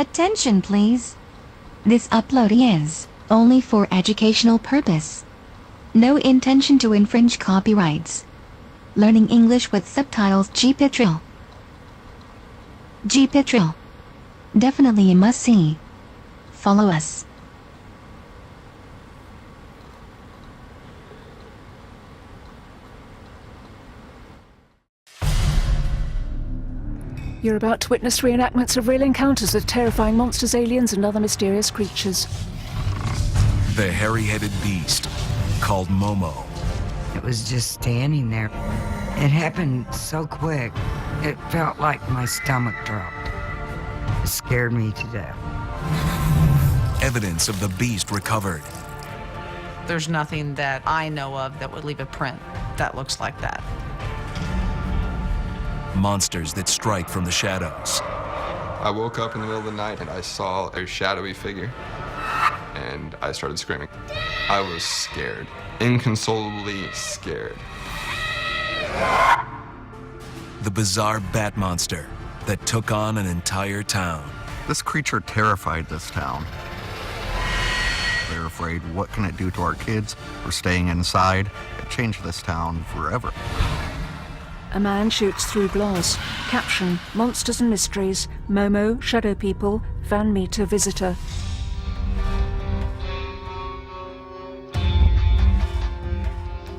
Attention please. This upload is only for educational purpose. No intention to infringe copyrights. Learning English with subtitles. GPITRAL. GPITRAL. Definitely a must-see. Follow us. You're about to witness reenactments of real encounters with terrifying monsters, aliens, and other mysterious creatures. The hairy-headed beast, called Momo. It was just standing there. It happened so quick, it felt like my stomach dropped. It scared me to death. Evidence of the beast recovered. There's nothing that I know of that would leave a print that looks like that. Monsters that strike from the shadows. I woke up in the middle of the night and I saw a shadowy figure and I started screaming. I was scared, inconsolably scared. The bizarre bat monster that took on an entire town. This creature terrified this town. They're afraid, what can it do to our kids? We're staying inside. It changed this town forever. A man shoots through glass. Caption: Monsters and Mysteries. Momo, Shadow People, Van Meter Visitor.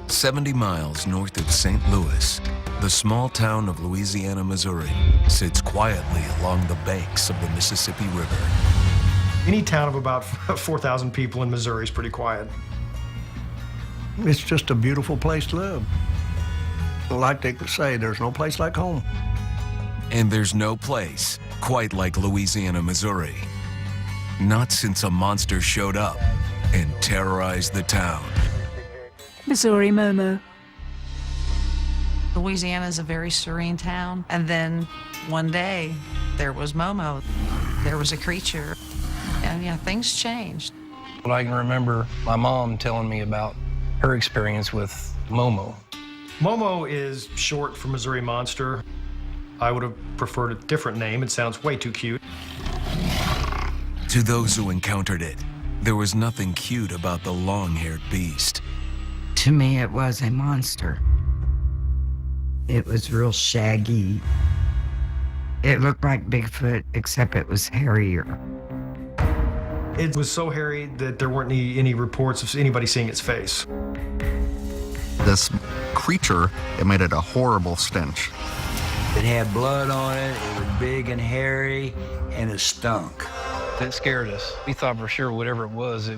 "70 miles north of St. Louis, the small town of Louisiana, Missouri, sits quietly along the banks of the Mississippi River. Any town of about 4,000 people in Missouri is pretty quiet. It's just a beautiful place to live. Like they say, there's no place like home. And there's no place quite like Louisiana, Missouri. Not since a monster showed up and terrorized the town. Missouri Momo. Louisiana is a very serene town. And then one day, there was Momo. There was a creature. And yeah, things changed. Well, I can remember my mom telling me about her experience with Momo. Momo is short for Missouri Monster. I would have preferred a different name. It sounds way too cute. To those who encountered it, there was nothing cute about the long-haired beast. To me, it was a monster. It was real shaggy. It looked like Bigfoot, except it was hairier. It was so hairy that there weren't any reports of anybody seeing its face. This creature emitted a horrible stench. It had blood on it, it was big and hairy, and it stunk. That scared us. We thought for sure whatever it was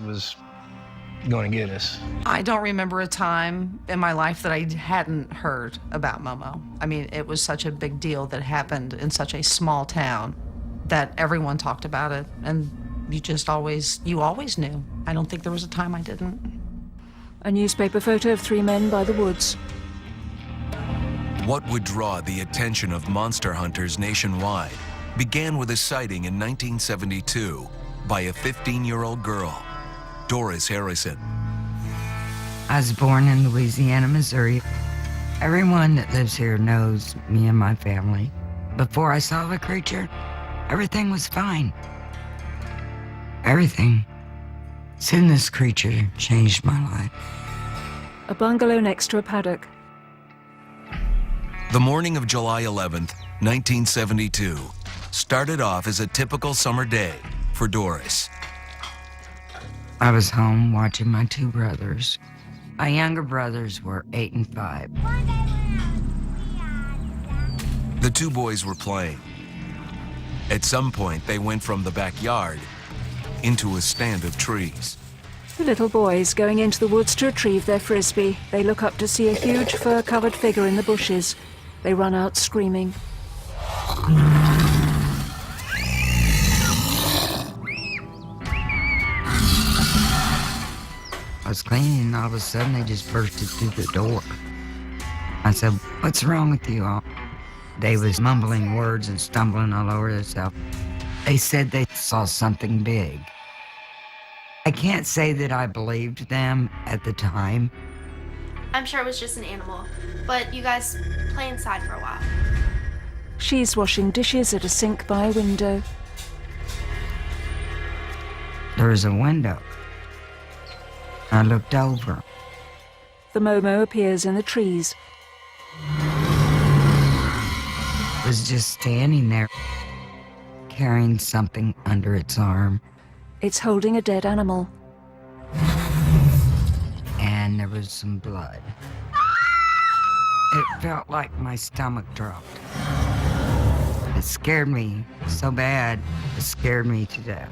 going to get us. I don't remember a time in my life that I hadn't heard about Momo. I mean, it was such a big deal that happened in such a small town that everyone talked about it, and you always knew. I don't think there was a time I didn't. A newspaper photo of three men by the woods. What would draw the attention of monster hunters nationwide began with a sighting in 1972 by a 15-year-old girl, Doris Harrison. I was born in Louisiana, Missouri. Everyone that lives here knows me and my family. Before I saw the creature, everything was fine. Everything. Soon this creature changed my life. A bungalow next to a paddock. The morning of July 11th, 1972, started off as a typical summer day for Doris. I was home watching my two brothers. My younger brothers were 8 and 5. The two boys were playing. At some point, they went from the backyard into a stand of trees. The little boys going into the woods to retrieve their frisbee. They look up to see a huge fur-covered figure in the bushes. They run out screaming. I was cleaning and all of a sudden they just bursted through the door. I said, "What's wrong with you all?" They was mumbling words and stumbling all over themselves. They said they saw something big. I can't say that I believed them at the time. I'm sure it was just an animal, but you guys play inside for a while. She's washing dishes at a sink by a window. There was a window. I looked over. The Momo appears in the trees. It was just standing there, carrying something under its arm. It's holding a dead animal. And there was some blood. It felt like my stomach dropped. It scared me so bad, it scared me to death.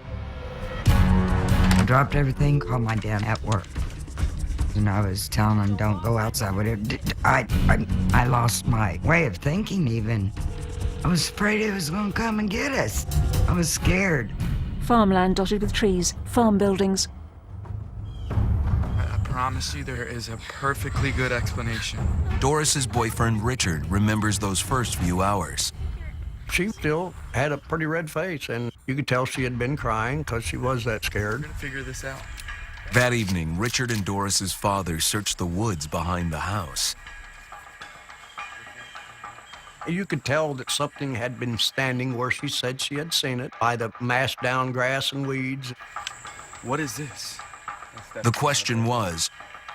I dropped everything, called my dad at work. And I was telling him, don't go outside. I lost my way of thinking even. I was afraid it was gonna come and get us. I was scared. Farmland dotted with trees, farm buildings. I promise you there is a perfectly good explanation. Doris's boyfriend Richard remembers those first few hours. She still had a pretty red face, and you could tell she had been crying because she was that scared. We're gonna figure this out. That evening, Richard and Doris's father searched the woods behind the house. You could tell that something had been standing where she said she had seen it, by the massed down grass and weeds. What is this? The question was,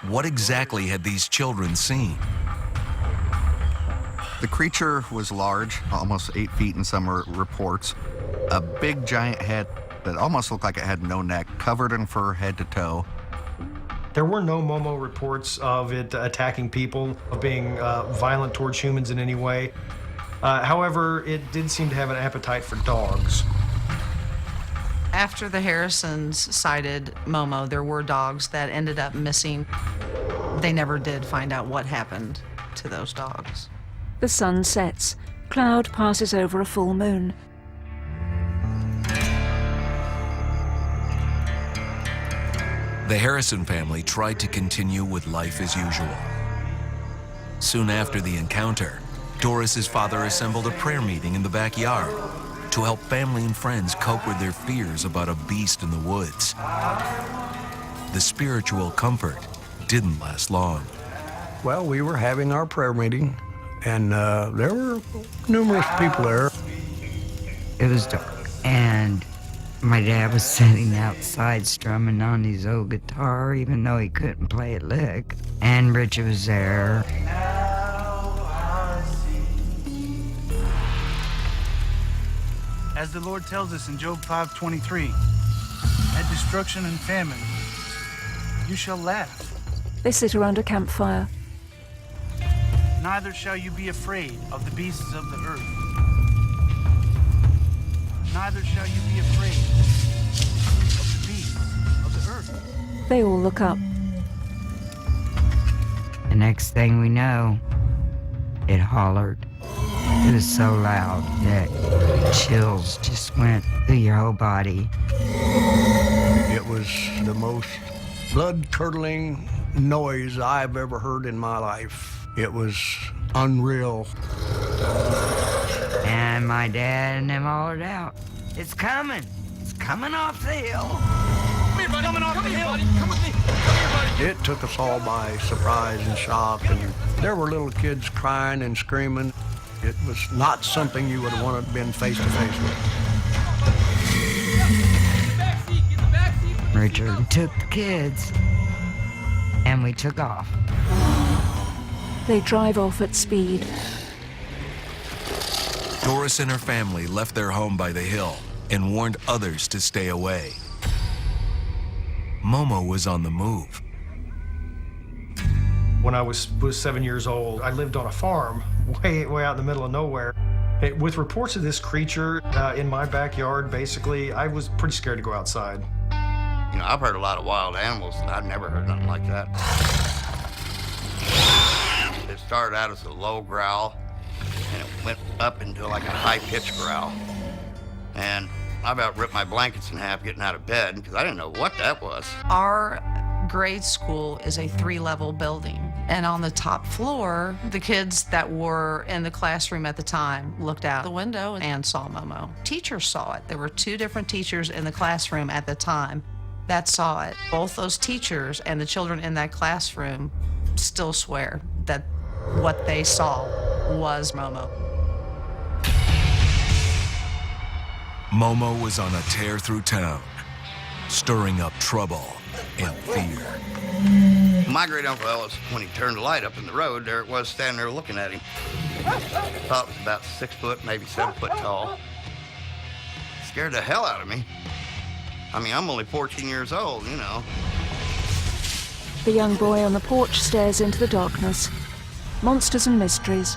what exactly had these children seen? The creature was large, almost 8 feet in some reports. A big giant head that almost looked like it had no neck, covered in fur head to toe. There were no Momo reports of it attacking people, of being violent towards humans in any way. However, it did seem to have an appetite for dogs. After the Harrisons sighted Momo, there were dogs that ended up missing. They never did find out what happened to those dogs. The sun sets. Cloud passes over a full moon. The Harrison family tried to continue with life as usual. Soon after the encounter, Doris's father assembled a prayer meeting in the backyard to help family and friends cope with their fears about a beast in the woods. The spiritual comfort didn't last long. Well, we were having our prayer meeting, and there were numerous people there. It was dark, and my dad was sitting outside strumming on his old guitar, even though he couldn't play a lick. And Richard was there. As the Lord tells us in Job 5:23, at destruction and famine, you shall laugh. They sit around a campfire. Neither shall you be afraid of the beasts of the earth. Neither shall you be afraid of the beasts of the earth. They all look up. The next thing we know, it hollered. It was so loud that chills just went through your whole body. It was the most blood-curdling noise I've ever heard in my life. It was unreal. And my dad and them hollered out, "It's coming! It's coming off the hill!" Come here, buddy. Coming off the hill. Come with me. Come here, buddy. It took us all by surprise and shock, and there were little kids crying and screaming. It was not something you would have wanted to been face to face with. Richard took the kids, and we took off. They drive off at speed. Doris and her family left their home by the hill and warned others to stay away. Momo was on the move. When I was 7 years old, I lived on a farm way out in the middle of nowhere. With reports of this creature in my backyard, basically, I was pretty scared to go outside. You know, I've heard a lot of wild animals, and I've never heard nothing like that. It started out as a low growl, and it went up into like a high-pitched growl. And I about ripped my blankets in half getting out of bed because I didn't know what that was. Our grade school is a 3-level building. And on the top floor, the kids that were in the classroom at the time looked out the window and saw Momo. Teachers saw it. There were 2 different teachers in the classroom at the time that saw it. Both those teachers and the children in that classroom still swear that what they saw was Momo. Momo was on a tear through town. stirring up trouble and fear. My great Uncle Ellis, when he turned the light up in the road, there it was standing there looking at him. Thought it was about 6 foot, maybe 7 foot tall. Scared the hell out of me. I mean, I'm only 14 years old, you know. The young boy on the porch stares into the darkness. Monsters and mysteries.